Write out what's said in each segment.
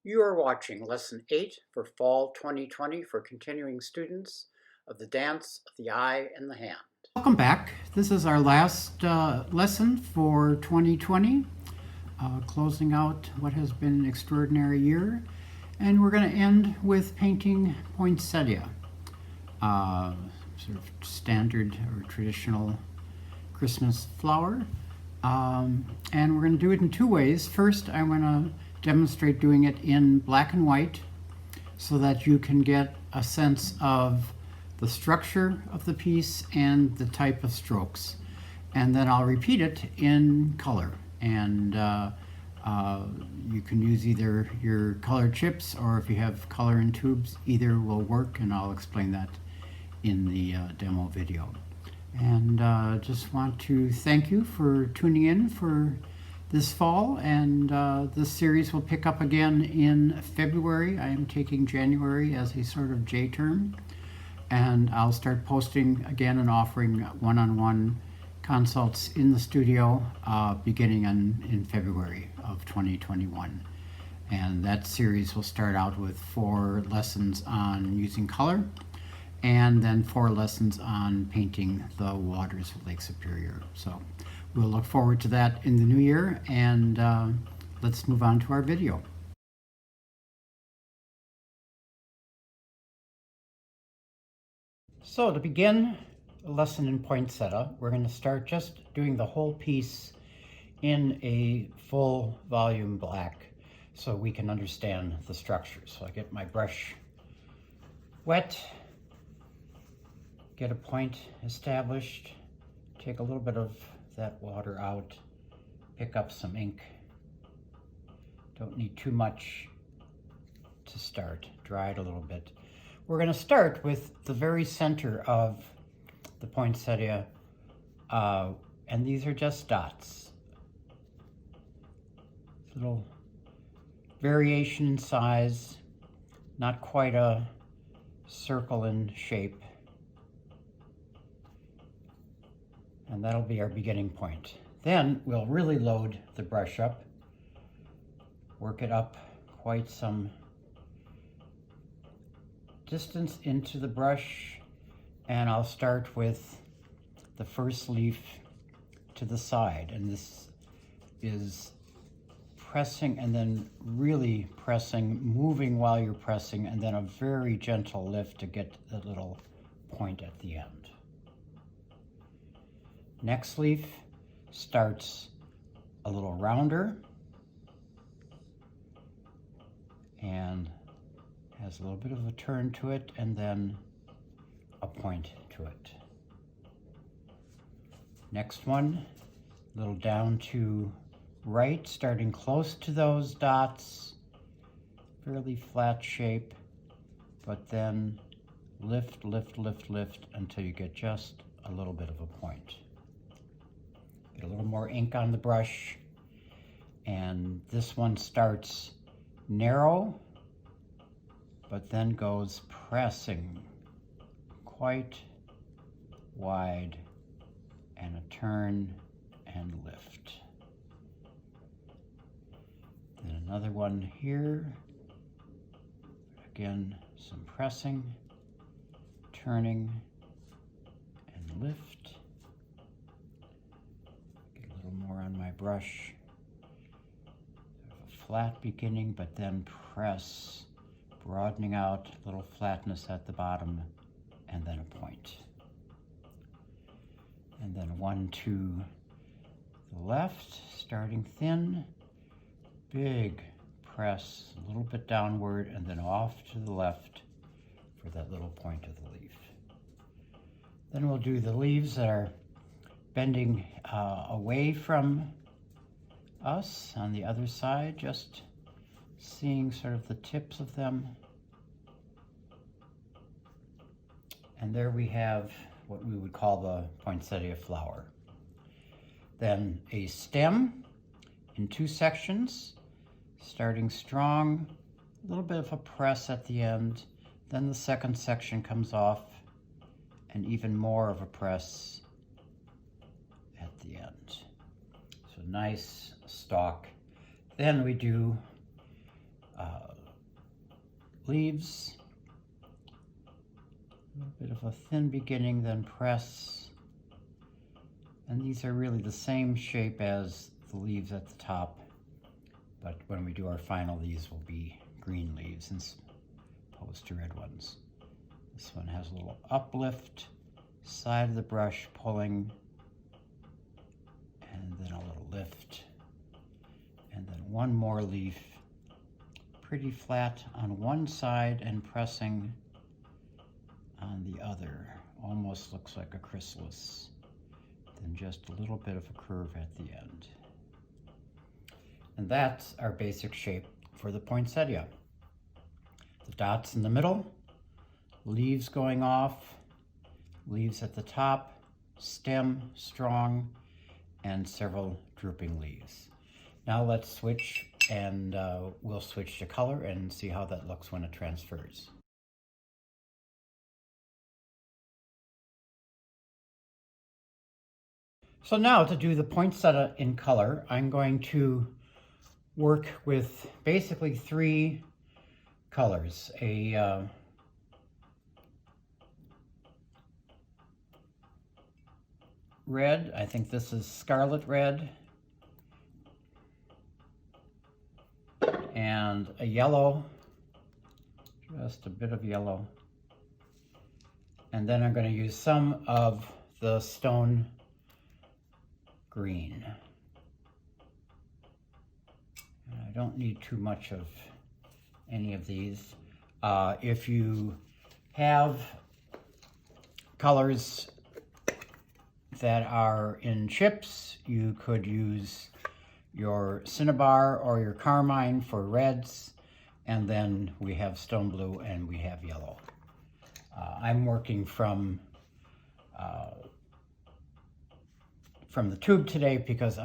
You are watching Lesson 8 for Fall 2020 for continuing students of the Dance of the Eye and the Hand. Welcome back. This is our last lesson for 2020, closing out what has been an extraordinary year. And we're going to end with painting poinsettia, sort of standard or traditional Christmas flower. And we're going to do it in two ways. First, I'm going to demonstrate doing it in black and white so that you can get a sense of the structure of the piece and the type of strokes. And then I'll repeat it in color. And you can use either your color chips or if you have color in tubes, either will work, and I'll explain that in the demo video. And just want to thank you for tuning in for this fall, and this series will pick up again in February. I am taking January as a sort of J term, and I'll start posting again and offering one-on-one consults in the studio beginning in February of 2021. And that series will start out with 4 lessons on using color, and then 4 lessons on painting the waters of Lake Superior. So we'll look forward to that in the new year, and let's move on to our video. So to begin a lesson in poinsettia, we're going to start just doing the whole piece in a full volume black so we can understand the structure. So I get my brush wet, get a point established, take a little bit of that water out, pick up some ink. Don't need too much to start, dry it a little bit. We're going to start with the very center of the poinsettia, and these are just dots. Little variation in size, not quite a circle in shape. And that'll be our beginning point. Then we'll really load the brush up, work it up quite some distance into the brush, and I'll start with the first leaf to the side. And this is pressing and then really pressing, moving while you're pressing, and then a very gentle lift to get the little point at the end. Next leaf starts a little rounder and has a little bit of a turn to it, and then a point to it. Next one, a little down to right, starting close to those dots, fairly flat shape, but then lift, lift, lift, lift until you get just a little bit of a point. Get a little more ink on the brush, and this one starts narrow, but then goes pressing quite wide, and a turn and lift. Then another one here, again some pressing, turning and lift. Get a little more on my brush. A flat beginning, but then press, broadening out, a little flatness at the bottom, and then a point. And then one to the left, starting thin, big press, a little bit downward, and then off to the left for that little point of the leaf. Then we'll do the leaves that are bending away from us on the other side, just seeing sort of the tips of them. And there we have what we would call the poinsettia flower. Then a stem in 2 sections, starting strong, a little bit of a press at the end, then the second section comes off, and even more of a press at the end. So nice stalk. Then we do leaves. A little bit of a thin beginning, then press. And these are really the same shape as the leaves at the top, but when we do our final, these will be green leaves as opposed to red ones. This one has a little uplift, side of the brush pulling, and then a little lift, and then one more leaf, pretty flat on one side and pressing on the other. Almost looks like a chrysalis. Then just a little bit of a curve at the end. And that's our basic shape for the poinsettia. The dots in the middle, leaves going off, leaves at the top, stem strong, and several drooping leaves. Now let's switch, and we'll switch to color and see how that looks when it transfers. So now to do the poinsettia in color, I'm going to work with basically three colors. A red, I think this is scarlet red, and a yellow, just a bit of yellow. And then I'm going to use some of the stone green. And I don't need too much of any of these. If you have colors that are in chips, you could use your cinnabar or your carmine for reds, and then we have stone blue and we have yellow. I'm working from the tube today because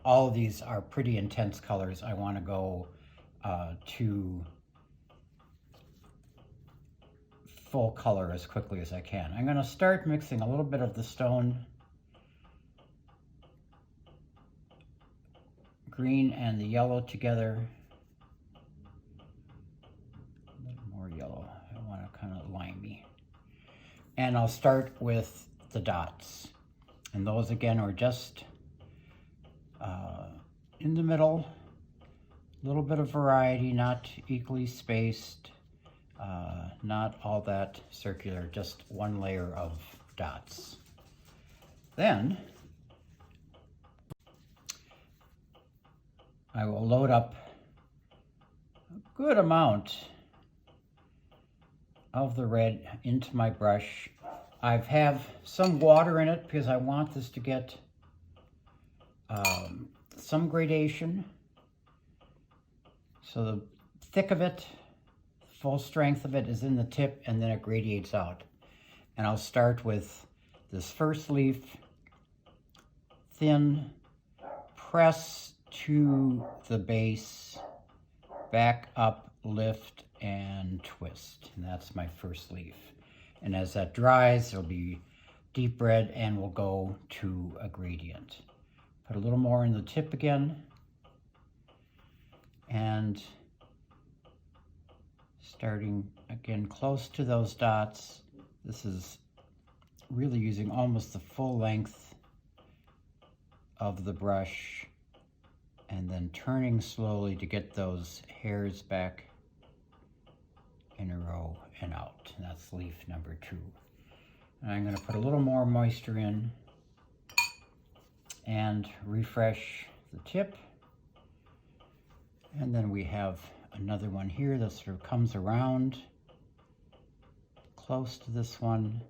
all of these are pretty intense colors. I want to go to full color as quickly as I can. I'm going to start mixing a little bit of the stone green and the yellow together. A little more yellow. I want to kind of limey. And I'll start with the dots. And those again are just in the middle, a little bit of variety, not equally spaced, not all that circular, just one layer of dots. Then I will load up a good amount of the red into my brush. I have some water in it because I want this to get some gradation. So the thick of it, full strength of it is in the tip, and then it gradiates out. And I'll start with this first leaf, thin, press to the base, back up, lift, and twist. And that's my first leaf. And as that dries, it'll be deep red and we'll go to a gradient. Put a little more in the tip again. And starting again close to those dots. This is really using almost the full length of the brush, and then turning slowly to get those hairs back in a row and out. And that's leaf number 2. And I'm going to put a little more moisture in and refresh the tip. And then we have another one here that sort of comes around close to this one,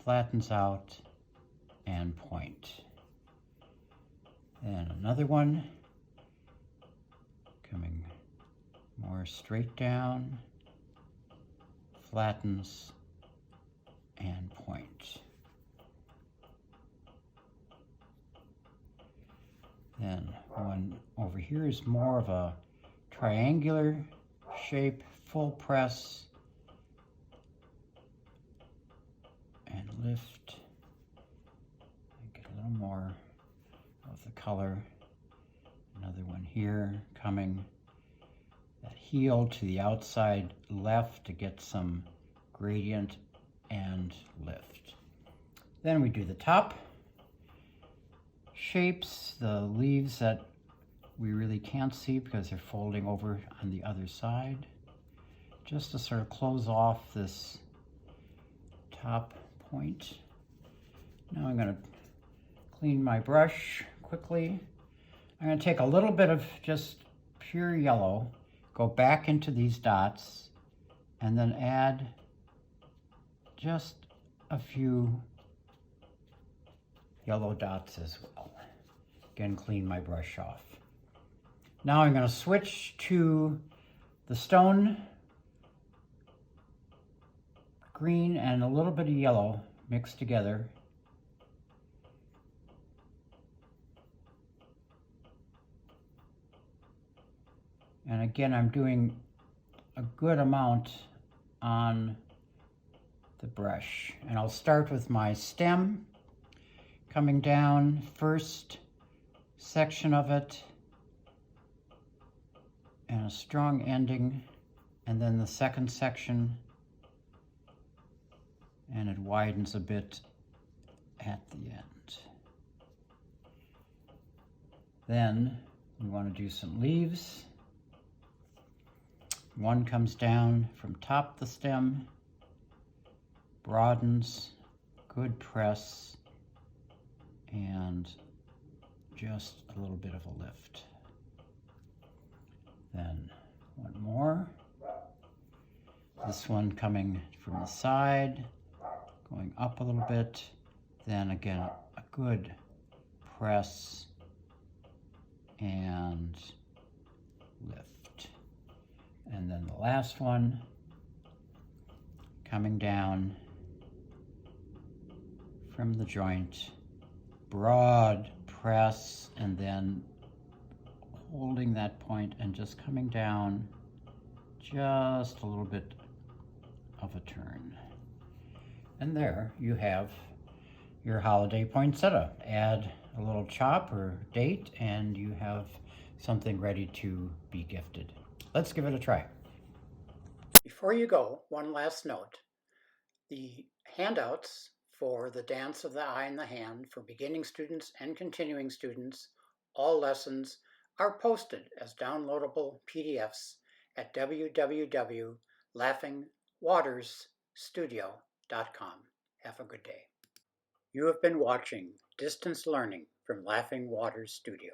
flattens out, and point. And another one coming more straight down, flattens, and point. Then one over here is more of a triangular shape, full press, and lift. Get a little more of the color. Another one here coming, that heel to the outside left to get some gradient and lift. Then we do the top shapes, the leaves that we really can't see because they're folding over on the other side, just to sort of close off this top point. Now I'm going to clean my brush quickly. I'm going to take a little bit of just pure yellow, go back into these dots, and then add just a few yellow dots as well. Again, clean my brush off. Now I'm going to switch to the stone green and a little bit of yellow mixed together. And again, I'm doing a good amount on the brush. And I'll start with my stem, coming down first section of it, and a strong ending, and then the second section, and it widens a bit at the end. Then we want to do some leaves. One comes down from top the stem, broadens, good press, and just a little bit of a lift. Then one more. This one coming from the side, going up a little bit. Then again, a good press and lift. And then the last one coming down from the joint, broad press, and then holding that point and just coming down just a little bit of a turn. And there you have your holiday poinsettia. Add a little chop or date and you have something ready to be gifted. Let's give it a try. Before you go, one last note. The handouts for the Dance of the Eye and the Hand for beginning students and continuing students, all lessons, are posted as downloadable PDFs at www.laughingwatersstudio.com. Have a good day. You have been watching Distance Learning from Laughing Waters Studio.